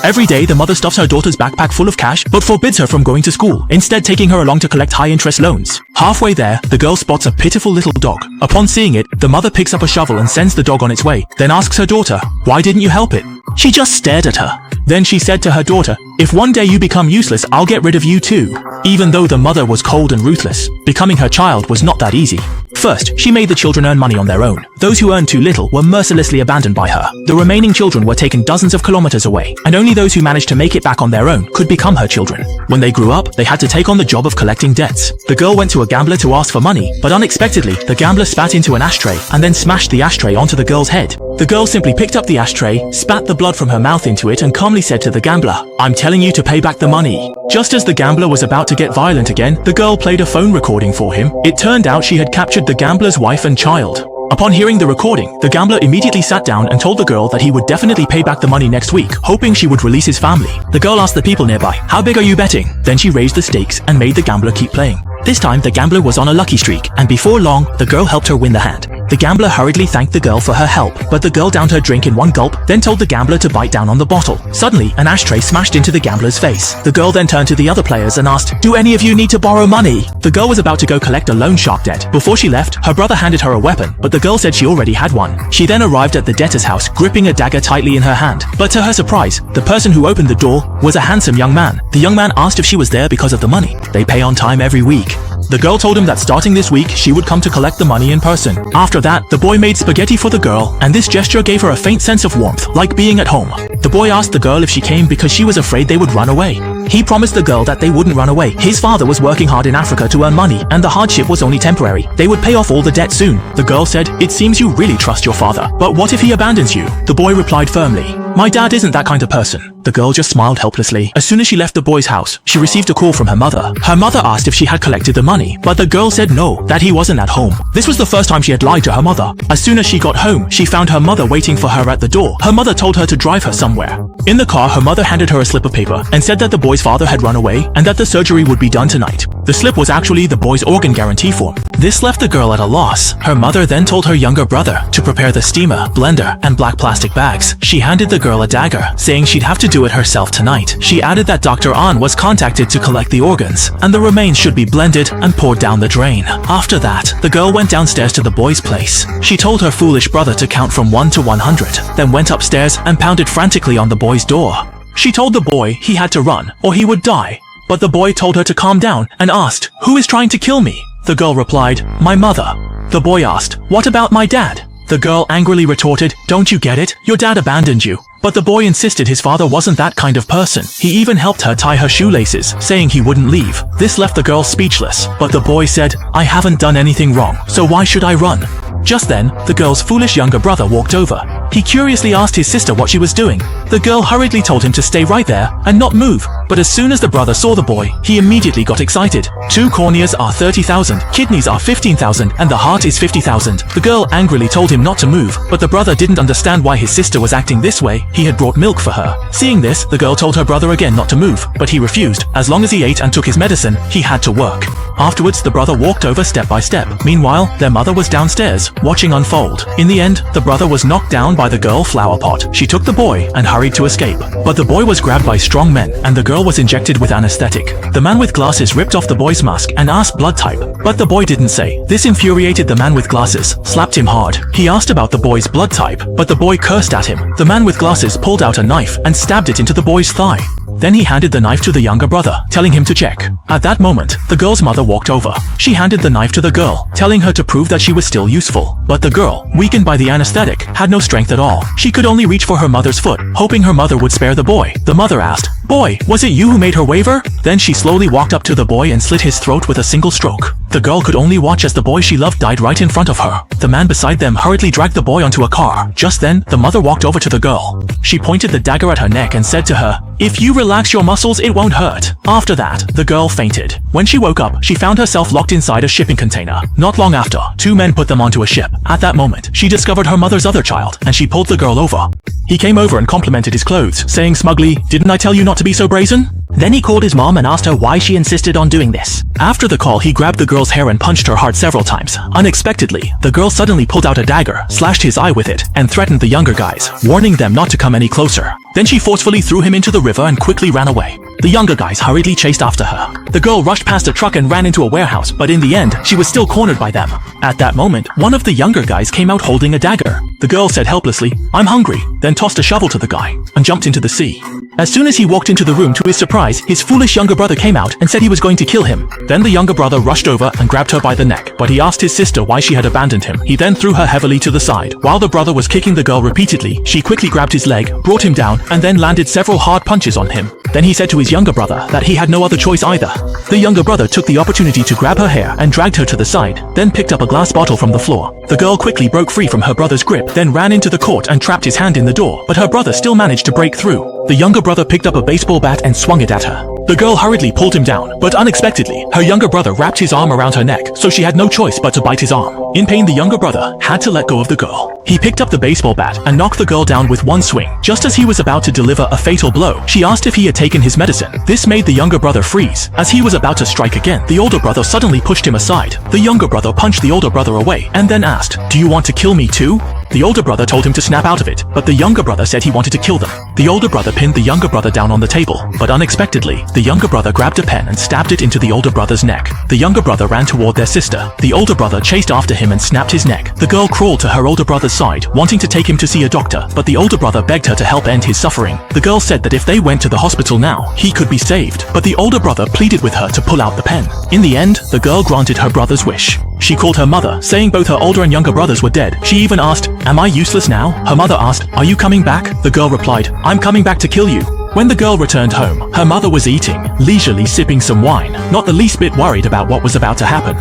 Every day, the mother stuffs her daughter's backpack full of cash, but forbids her from going to school, instead taking her along to collect high-interest loans. Halfway there, the girl spots a pitiful little dog. Upon seeing it, the mother picks up a shovel and sends the dog on its way, then asks her daughter, "Why didn't you help it?" She just stared at her. Then she said to her daughter, "If one day you become useless, I'll get rid of you too." Even though the mother was cold and ruthless, becoming her child was not that easy. First, she made the children earn money on their own. Those who earned too little were mercilessly abandoned by her. The remaining children were taken dozens of kilometers away, and only those who managed to make it back on their own could become her children. When they grew up, they had to take on the job of collecting debts. The girl went to a gambler to ask for money, but unexpectedly, the gambler spat into an ashtray and then smashed the ashtray onto the girl's head. The girl simply picked up the ashtray, spat the blood from her mouth into it, and calmly said to the gambler, "I'm telling you to pay back the money." Just as the gambler was about to get violent again, the girl played a phone recording for him. It turned out she had captured the gambler's wife and child. Upon hearing the recording, the gambler immediately sat down and told the girl that he would definitely pay back the money next week, hoping she would release his family. The girl asked the people nearby, "How big are you betting?" Then she raised the stakes and made the gambler keep playing. This time, the gambler was on a lucky streak, and before long, the girl helped her win the hand. The gambler hurriedly thanked the girl for her help, but the girl downed her drink in one gulp, then told the gambler to bite down on the bottle. Suddenly, an ashtray smashed into the gambler's face. The girl then turned to the other players and asked, "Do any of you need to borrow money?" The girl was about to go collect a loan shark debt. Before she left, her brother handed her a weapon, but the girl said she already had one. She then arrived at the debtor's house, gripping a dagger tightly in her hand. But to her surprise, the person who opened the door was a handsome young man. The young man asked if she was there because of the money. They pay on time every week. The girl told him that starting this week, she would come to collect the money in person. After that, the boy made spaghetti for the girl, and this gesture gave her a faint sense of warmth, like being at home. The boy asked the girl if she came because she was afraid they would run away. He promised the girl that they wouldn't run away. His father was working hard in Africa to earn money, and the hardship was only temporary. They would pay off all the debt soon. The girl said, "It seems you really trust your father, but what if he abandons you?" The boy replied firmly, "My dad isn't that kind of person." The girl just smiled helplessly. As soon as she left the boy's house, she received a call from her mother. Her mother asked if she had collected the money, but the girl said no, that he wasn't at home. This was the first time she had lied to her mother. As soon as she got home, she found her mother waiting for her at the door. Her mother told her to drive her somewhere. In the car, her mother handed her a slip of paper and said that the boy's father had run away and that the surgery would be done tonight. The slip was actually the boy's organ guarantee form. This left the girl at a loss. Her mother then told her younger brother to prepare the steamer, blender, and black plastic bags. She handed the girl a dagger, saying she'd have to do it herself tonight. She added that Dr. An was contacted to collect the organs, and the remains should be blended and poured down the drain. After that, the girl went downstairs to the boy's place. She told her foolish brother to count from 1 to 100, then went upstairs and pounded frantically on the boy's door. She told the boy he had to run, or he would die. But the boy told her to calm down and asked, "Who is trying to kill me?" The girl replied, "My mother." The boy asked, "What about my dad?" The girl angrily retorted, "Don't you get it? Your dad abandoned you." But the boy insisted his father wasn't that kind of person. He even helped her tie her shoelaces, saying he wouldn't leave. This left the girl speechless, but the boy said, "I haven't done anything wrong, so why should I run?" Just then, the girl's foolish younger brother walked over. He curiously asked his sister what she was doing. The girl hurriedly told him to stay right there and not move. But as soon as the brother saw the boy, he immediately got excited. 2 corneas are 30,000, kidneys are 15,000, and the heart is 50,000. The girl angrily told him not to move, but the brother didn't understand why his sister was acting this way. He had brought milk for her. Seeing this, the girl told her brother again not to move, but he refused. As long as he ate and took his medicine, he had to work. Afterwards, the brother walked over step by step. Meanwhile, their mother was downstairs, watching unfold. In the end, the brother was knocked down by the girl flower pot. She took the boy and hurried to escape. But the boy was grabbed by strong men, and the girl was injected with anesthetic. The man with glasses ripped off the boy's mask and asked blood type, but the boy didn't say. This infuriated the man with glasses, slapped him hard. He asked about the boy's blood type, but the boy cursed at him. The man with glasses pulled out a knife and stabbed it into the boy's thigh. Then he handed the knife to the younger brother, telling him to check. At that moment, the girl's mother walked over. She handed the knife to the girl, telling her to prove that she was still useful. But the girl, weakened by the anesthetic, had no strength at all. She could only reach for her mother's foot, hoping her mother would spare the boy. The mother asked, "Boy, was it you who made her waver?" Then she slowly walked up to the boy and slit his throat with a single stroke. The girl could only watch as the boy she loved died right in front of her. The man beside them hurriedly dragged the boy onto a car. Just then, the mother walked over to the girl. She pointed the dagger at her neck and said to her, "If you relax your muscles, it won't hurt." After that, the girl fainted. When she woke up, she found herself locked inside a shipping container. Not long after, 2 men put them onto a ship. At that moment, she discovered her mother's other child, and she pulled the girl over. He came over and complimented his clothes, saying smugly, "Didn't I tell you not to be so brazen?" Then he called his mom and asked her why she insisted on doing this. After the call, he grabbed the girl's hair and punched her hard several times. Unexpectedly, the girl suddenly pulled out a dagger, slashed his eye with it, and threatened the younger guys, warning them not to come any closer. Then she forcefully threw him into the river and quickly ran away. The younger guys hurriedly chased after her. The girl rushed past a truck and ran into a warehouse, but in the end, she was still cornered by them. At that moment, one of the younger guys came out holding a dagger. The girl said helplessly, "I'm hungry," then tossed a shovel to the guy and jumped into the sea. As soon as he walked into the room, to his surprise, his foolish younger brother came out and said he was going to kill him. Then the younger brother rushed over and grabbed her by the neck, but he asked his sister why she had abandoned him. He then threw her heavily to the side. While the brother was kicking the girl repeatedly, she quickly grabbed his leg, brought him down, and then landed several hard punches on him. Then he said to his younger brother that he had no other choice either. The younger brother took the opportunity to grab her hair and dragged her to the side, then picked up a glass bottle from the floor. The girl quickly broke free from her brother's grip, then ran into the court and trapped his hand in the door, but her brother still managed to break through. The younger brother picked up a baseball bat and swung it at her. The girl hurriedly pulled him down, but unexpectedly, her younger brother wrapped his arm around her neck, so she had no choice but to bite his arm. In pain, the younger brother had to let go of the girl. He picked up the baseball bat and knocked the girl down with one swing. Just as he was about to deliver a fatal blow, she asked if he had taken his medicine. This made the younger brother freeze. As he was about to strike again, the older brother suddenly pushed him aside. The younger brother punched the older brother away and then asked, "Do you want to kill me too?" The older brother told him to snap out of it, but the younger brother said he wanted to kill them. The older brother pinned the younger brother down on the table, but unexpectedly, the younger brother grabbed a pen and stabbed it into the older brother's neck. The younger brother ran toward their sister. The older brother chased after him and snapped his neck. The girl crawled to her older brother's side, wanting to take him to see a doctor, but the older brother begged her to help end his suffering. The girl said that if they went to the hospital now, he could be saved, but the older brother pleaded with her to pull out the pen. In the end, the girl granted her brother's wish. She called her mother, saying both her older and younger brothers were dead. She even asked, "Am I useless now?" Her mother asked, "Are you coming back?" The girl replied, "I'm coming back to kill you." When the girl returned home, her mother was eating, leisurely sipping some wine, not the least bit worried about what was about to happen.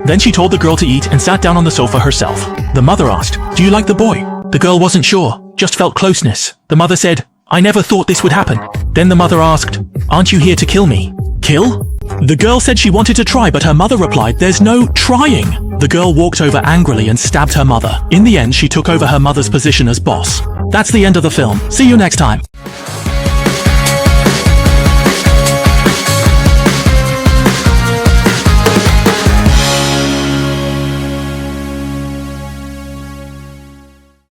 Then she told the girl to eat and sat down on the sofa herself. The mother asked, "Do you like the boy?" The girl wasn't sure, just felt closeness. The mother said, "I never thought this would happen." Then the mother asked, "Aren't you here to kill me?" "Kill?" The girl said she wanted to try, but her mother replied, "There's no trying." The girl walked over angrily and stabbed her mother. In the end, she took over her mother's position as boss. That's the end of the film. See you next time.